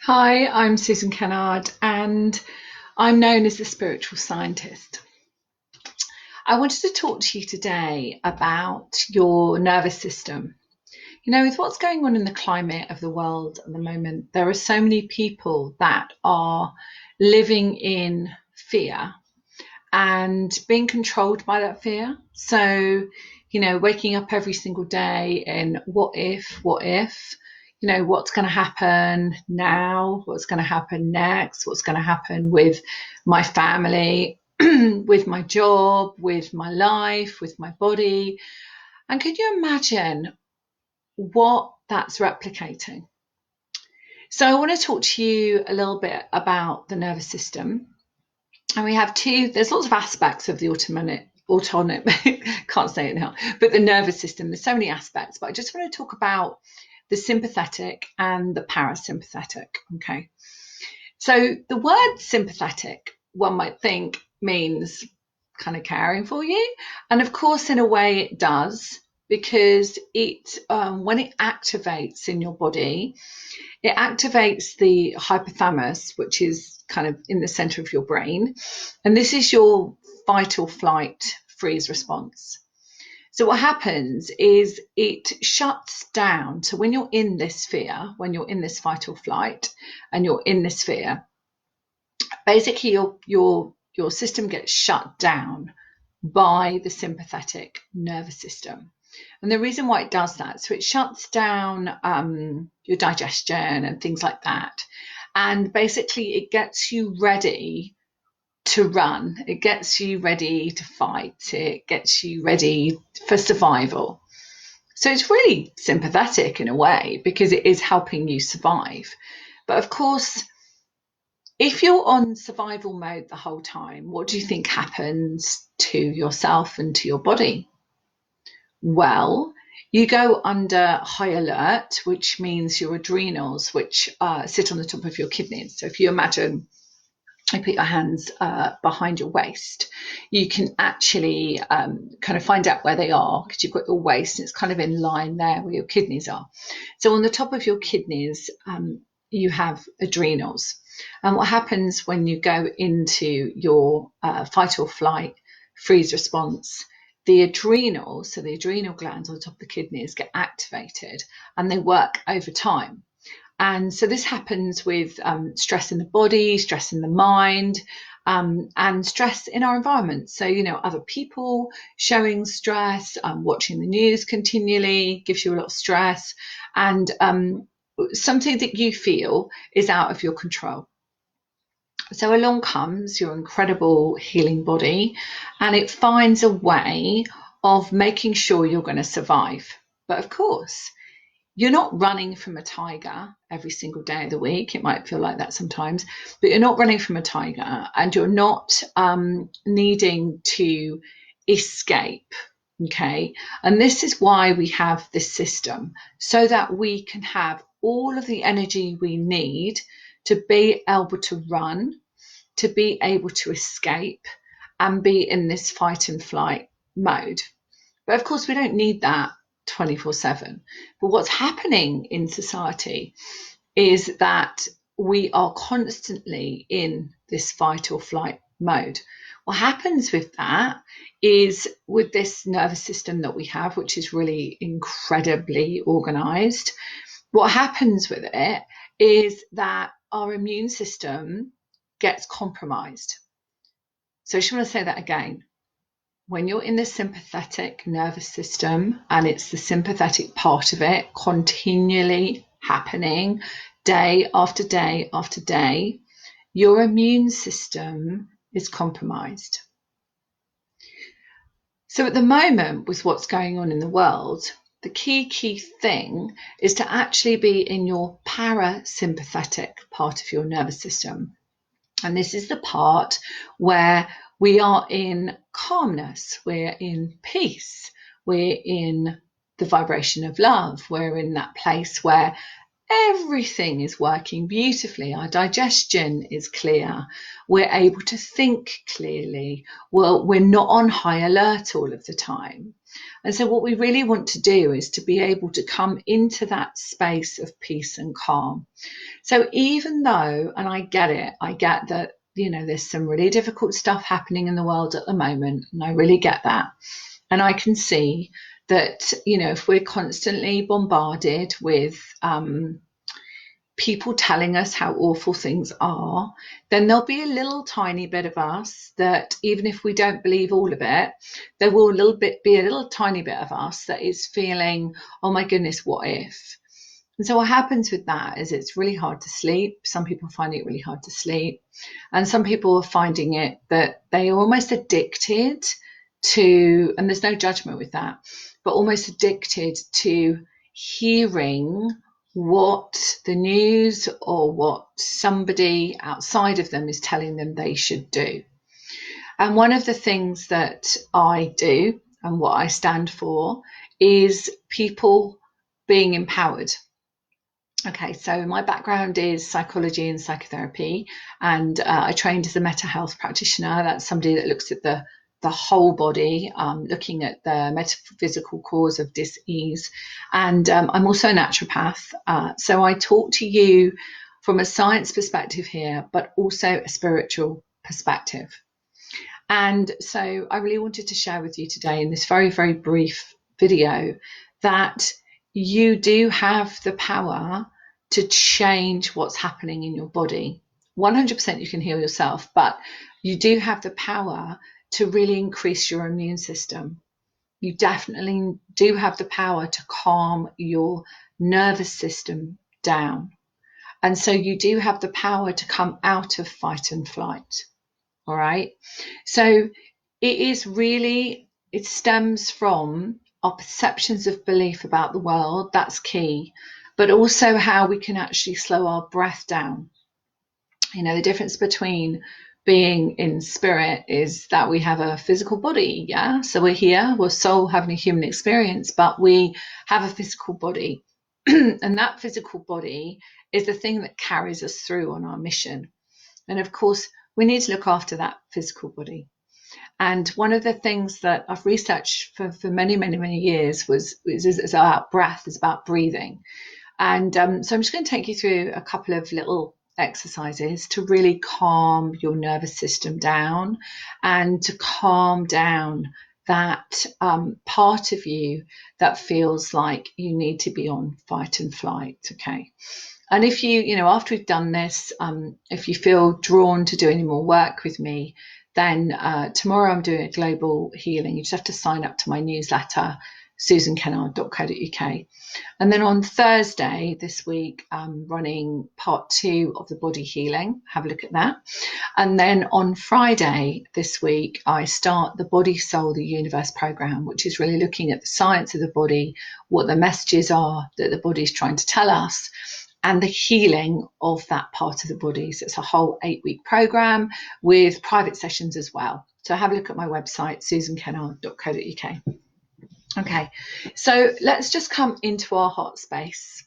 Hi, I'm Susan Kennard, and I'm known as the spiritual scientist. I wanted to talk to you today about your nervous system. With what's going on in the climate of the world at the moment, there are so many people that are living in fear and being controlled by that fear. So, waking up every single day in what if, what's going to happen now, what's going to happen next, what's going to happen with my family, with my job, with my life, with my body. And can you imagine what that's replicating? So, I want to talk to you a little bit about the nervous system. And we have there's lots of aspects of the autonomic, can't say it now, but the nervous system, there's so many aspects, but I just want to talk about the sympathetic and the parasympathetic. Okay. So the word sympathetic, one might think, means kind of caring for you. And of course, in a way it does, because when it activates in your body, it activates the hypothalamus, which is kind of in the center of your brain. And this is your fight or flight freeze response. So what happens is it shuts down. So when you're in this fear, when you're in this fight or flight and you're in this fear, basically your system gets shut down by the sympathetic nervous system. And the reason why it does that, so it shuts down your digestion and things like that. And basically it gets you ready to run. It gets you ready to fight. It gets you ready for survival. So it's really sympathetic in a way because it is helping you survive. But of course, if you're on survival mode the whole time, what do you think happens to yourself and to your body? Well, you go under high alert, which means your adrenals, which sit on the top of your kidneys. So if you imagine you put your hands behind your waist, you can actually kind of find out where they are because you've got your waist and it's kind of in line there where your kidneys are. So on the top of your kidneys, you have adrenals. And what happens when you go into your fight or flight freeze response, the adrenals, so the adrenal glands on top of the kidneys get activated and they work over time. And so this happens with stress in the body, stress in the mind, and stress in our environment. So, other people showing stress, watching the news continually gives you a lot of stress, and something that you feel is out of your control. So along comes your incredible healing body, and it finds a way of making sure you're going to survive. But of course, you're not running from a tiger every single day of the week. It might feel like that sometimes, but you're not running from a tiger and you're not needing to escape. Okay. And this is why we have this system, so that we can have all of the energy we need to be able to run, to be able to escape and be in this fight and flight mode. But of course, we don't need that 24/7. But what's happening in society is that we are constantly in this fight or flight mode. What happens with that is, with this nervous system that we have, which is really incredibly organized, what happens with it is that our immune system gets compromised. So I just want to say that again. When you're in the sympathetic nervous system and it's the sympathetic part of it continually happening day after day after day, your immune system is compromised. So at the moment, with what's going on in the world, the key thing is to actually be in your parasympathetic part of your nervous system. And this is the part where we are in calmness, we're in peace, we're in the vibration of love, we're in that place where everything is working beautifully. Our digestion is clear, we're able to think clearly, we're not on high alert all of the time. And so what we really want to do is to be able to come into that space of peace and calm. So even though, and I get it, I get that, there's some really difficult stuff happening in the world at the moment, and I really get that. And I can see that, if we're constantly bombarded with people telling us how awful things are, then there'll be a little tiny bit of us that, even if we don't believe all of it, there will be a little tiny bit of us that is feeling, oh my goodness, what if? And so what happens with that is it's really hard to sleep. Some people find it really hard to sleep. And some people are finding it that they are almost addicted to, and there's no judgment with that, but almost addicted to hearing what the news or what somebody outside of them is telling them they should do. And one of the things that I do and what I stand for is people being empowered. Okay, so my background is psychology and psychotherapy, and I trained as a mental health practitioner. That's somebody that looks at the whole body, looking at the metaphysical cause of dis-ease. And I'm also a naturopath. So I talk to you from a science perspective here, but also a spiritual perspective. And so I really wanted to share with you today in this very, very brief video that you do have the power to change what's happening in your body. 100% you can heal yourself, but you do have the power to really increase your immune system. You definitely do have the power to calm your nervous system down. And so you do have the power to come out of fight and flight. All right. So it stems from our perceptions of belief about the world. That's key. But also how we can actually slow our breath down. The difference between being in spirit is that we have a physical body. Yeah. So we're here, we're soul having a human experience, but we have a physical body. And that physical body is the thing that carries us through on our mission. And of course, we need to look after that physical body. And one of the things that I've researched for many, many, many years is about breath, is about breathing. And so I'm just going to take you through a couple of little exercises to really calm your nervous system down and to calm down that part of you that feels like you need to be on fight and flight. Okay. And if after we've done this, if you feel drawn to do any more work with me, then tomorrow I'm doing a global healing. You just have to sign up to my newsletter, susankennard.co.uk. And then on Thursday this week, I'm running part 2 of the body healing. Have a look at that. And then on Friday this week, I start the Body, Soul, the Universe program, which is really looking at the science of the body, what the messages are that the body's trying to tell us, and the healing of that part of the body. So it's a whole 8-week program with private sessions as well. So have a look at my website, susankennard.co.uk. Okay, so let's just come into our heart space.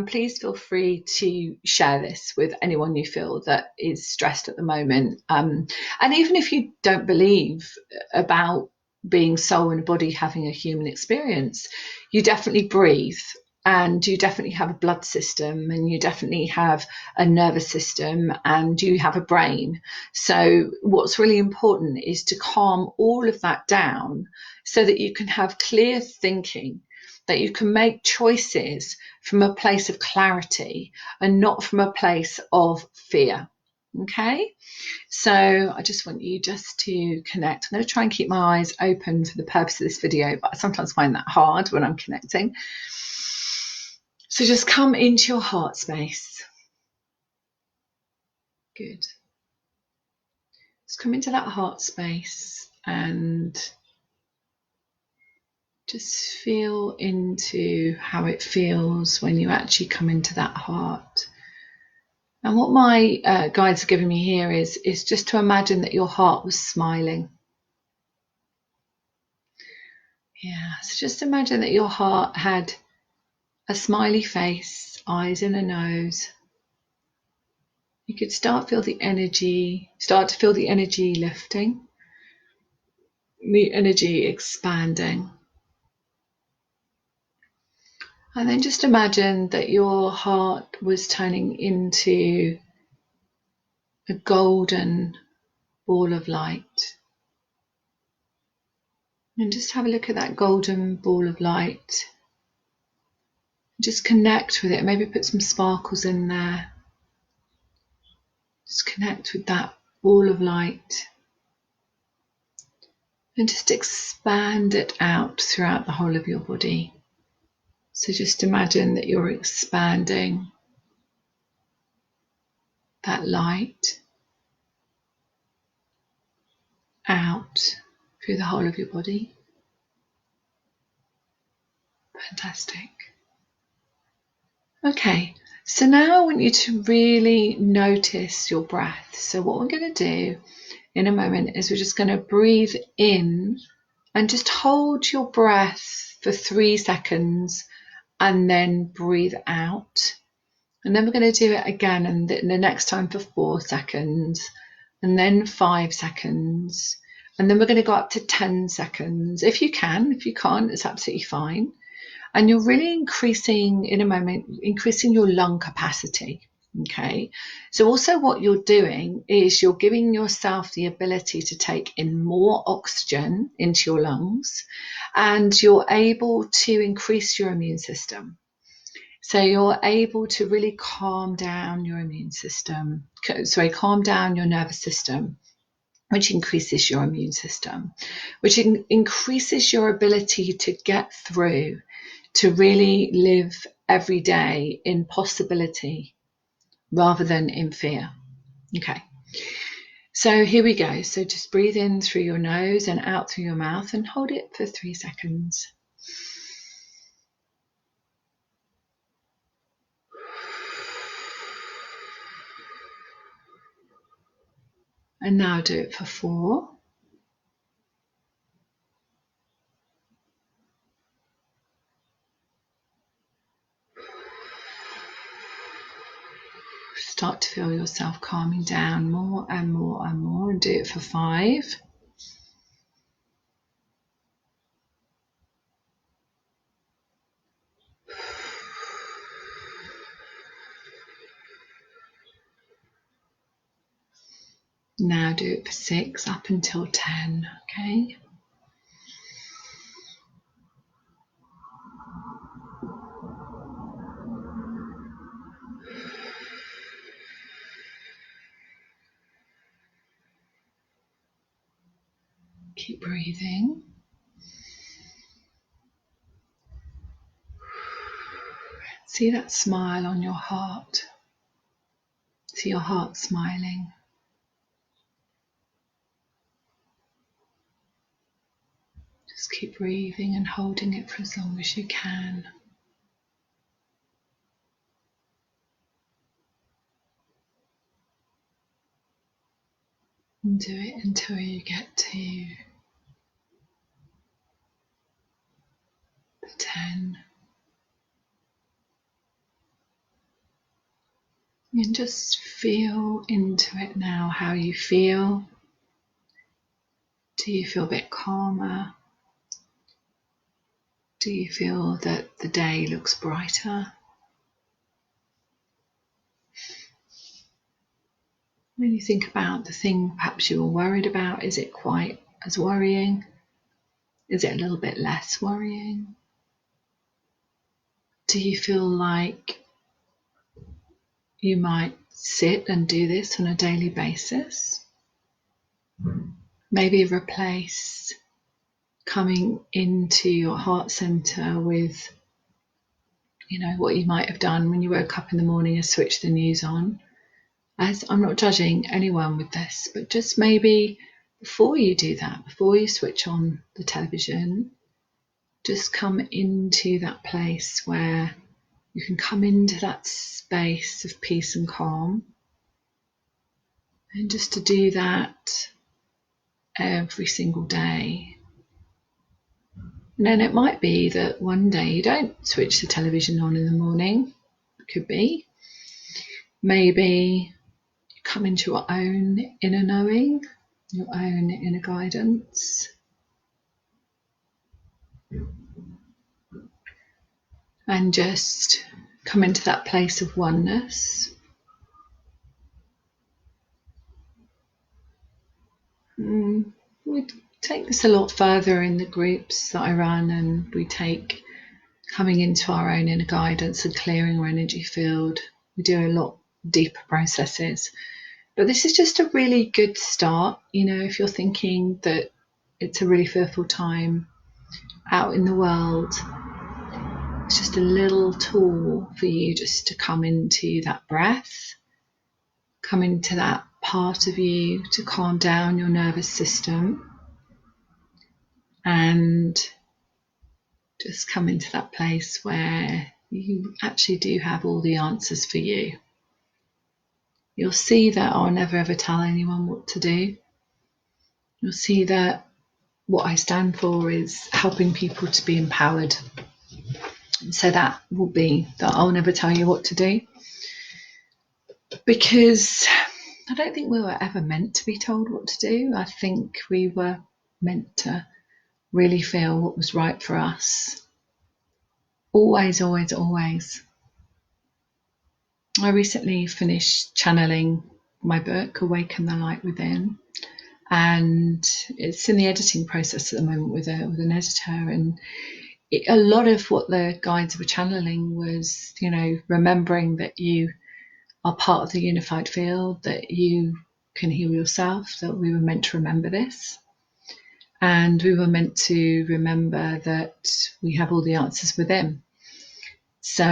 Please feel free to share this with anyone you feel that is stressed at the moment. And even if you don't believe about being soul and body having a human experience, you definitely breathe. And you definitely have a blood system, and you definitely have a nervous system, and you have a brain. So what's really important is to calm all of that down so that you can have clear thinking, that you can make choices from a place of clarity and not from a place of fear. Okay, so I just want you just to connect. I'm going to try and keep my eyes open for the purpose of this video, but I sometimes find that hard when I'm connecting. So just come into your heart space. Good. Just come into that heart space and just feel into how it feels when you actually come into that heart. And what my guides are giving me here is just to imagine that your heart was smiling. Yeah, so just imagine that your heart had a smiley face, eyes and a nose. You could start to feel the energy lifting, the energy expanding. And then just imagine that your heart was turning into a golden ball of light. And just have a look at that golden ball of light. Just connect with it. Maybe put some sparkles in there. Just connect with that ball of light. And just expand it out throughout the whole of your body. So just imagine that you're expanding that light out through the whole of your body. Fantastic. Okay, so now I want you to really notice your breath. So what we're going to do in a moment is we're just going to breathe in and just hold your breath for 3 seconds and then breathe out. And then we're going to do it again and the next time for 4 seconds and then 5 seconds. And then we're going to go up to 10 seconds. If you can, if you can't, it's absolutely fine. And you're really increasing your lung capacity. Okay. So also what you're doing is you're giving yourself the ability to take in more oxygen into your lungs, and you're able to increase your immune system. So you're able to really calm down your calm down your nervous system, which increases your immune system, which increases your ability to get through, to really live every day in possibility rather than in fear. Okay, so here we go. So just breathe in through your nose and out through your mouth and hold it for 3 seconds. And now do it for 4. Start to feel yourself calming down more and more and more, and do it for 5. Now do it for 6 up until 10, okay? Keep breathing. See that smile on your heart. See your heart smiling. Just keep breathing and holding it for as long as you can. And do it until you get to the 10. And just feel into it now, how you feel. Do you feel a bit calmer? Do you feel that the day looks brighter? When you think about the thing perhaps you were worried about, is it quite as worrying? Is it a little bit less worrying? Do you feel like you might sit and do this on a daily basis? Maybe replace coming into your heart center with, what you might have done when you woke up in the morning and switched the news on. As I'm not judging anyone with this, but just maybe before you do that, before you switch on the television, just come into that place where you can come into that space of peace and calm. And just to do that every single day. And then it might be that one day you don't switch the television on in the morning. It could be. Maybe you come into your own inner knowing, your own inner guidance. and just come into that place of oneness. We take this a lot further in the groups that I run, and we take coming into our own inner guidance and clearing our energy field. We do a lot deeper processes. But this is just a really good start. If you're thinking that it's a really fearful time out in the world, it's just a little tool for you just to come into that breath, come into that part of you to calm down your nervous system, and just come into that place where you actually do have all the answers for you. You'll see that I'll never ever tell anyone what to do. You'll see that what I stand for is helping people to be empowered. So that will be that I'll never tell you what to do, because I don't think we were ever meant to be told what to do. I think we were meant to really feel what was right for us. Always, always, always. I recently finished channeling my book, Awaken the Light Within, and it's in the editing process at the moment with an editor. And a lot of what the guides were channeling was, remembering that you are part of the unified field, that you can heal yourself, that we were meant to remember this. And we were meant to remember that we have all the answers within. So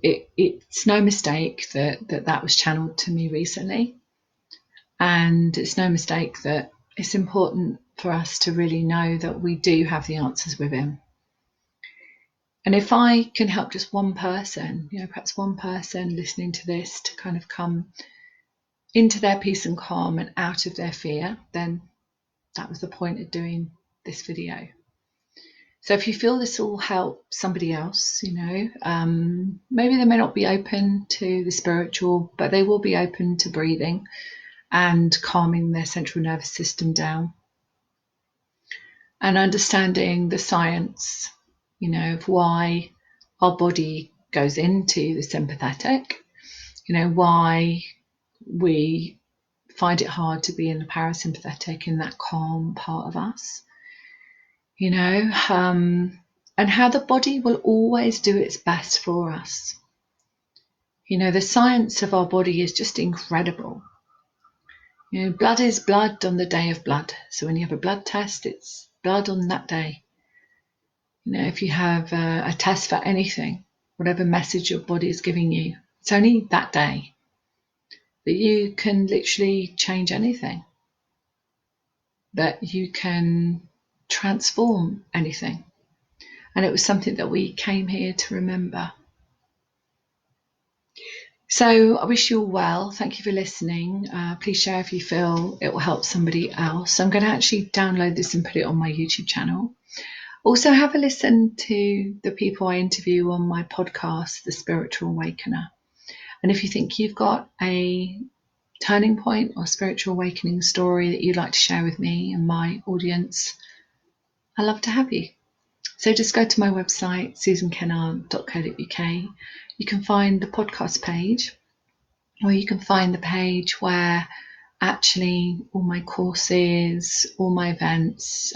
it's no mistake that was channeled to me recently. And it's no mistake that it's important for us to really know that we do have the answers within. And if I can help just one person, perhaps one person listening to this to kind of come into their peace and calm and out of their fear, then that was the point of doing this video. So if you feel this will help somebody else, maybe they may not be open to the spiritual, but they will be open to breathing and calming their central nervous system down and understanding the science, of why our body goes into the sympathetic, why we find it hard to be in the parasympathetic, in that calm part of us, and how the body will always do its best for us. The science of our body is just incredible. Blood is blood on the day of blood. So when you have a blood test, it's blood on that day. If you have a test for anything, whatever message your body is giving you, it's only that day that you can literally change anything, that you can transform anything. And it was something that we came here to remember. So I wish you all well. Thank you for listening. Please share if you feel it will help somebody else. I'm going to actually download this and put it on my YouTube channel. Also have a listen to the people I interview on my podcast, The Spiritual Awakener. And if you think you've got a turning point or spiritual awakening story that you'd like to share with me and my audience, I'd love to have you. So just go to my website, susankennard.co.uk. You can find the podcast page, or you can find the page where actually all my courses, all my events,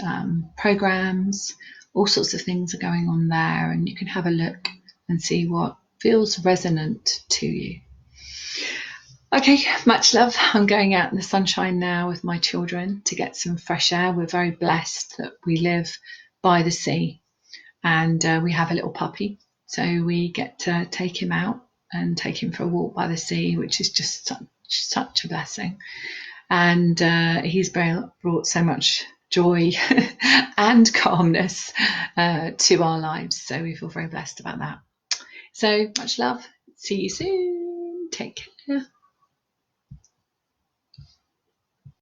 programs, all sorts of things are going on there, and you can have a look and see what feels resonant to you. Okay, much love. I'm going out in the sunshine now with my children to get some fresh air. We're very blessed that we live by the sea, and we have a little puppy, so we get to take him out and take him for a walk by the sea, which is just such a blessing. And he's brought so much joy and calmness to our lives, so we feel very blessed about that. So much love. See you soon. Take care.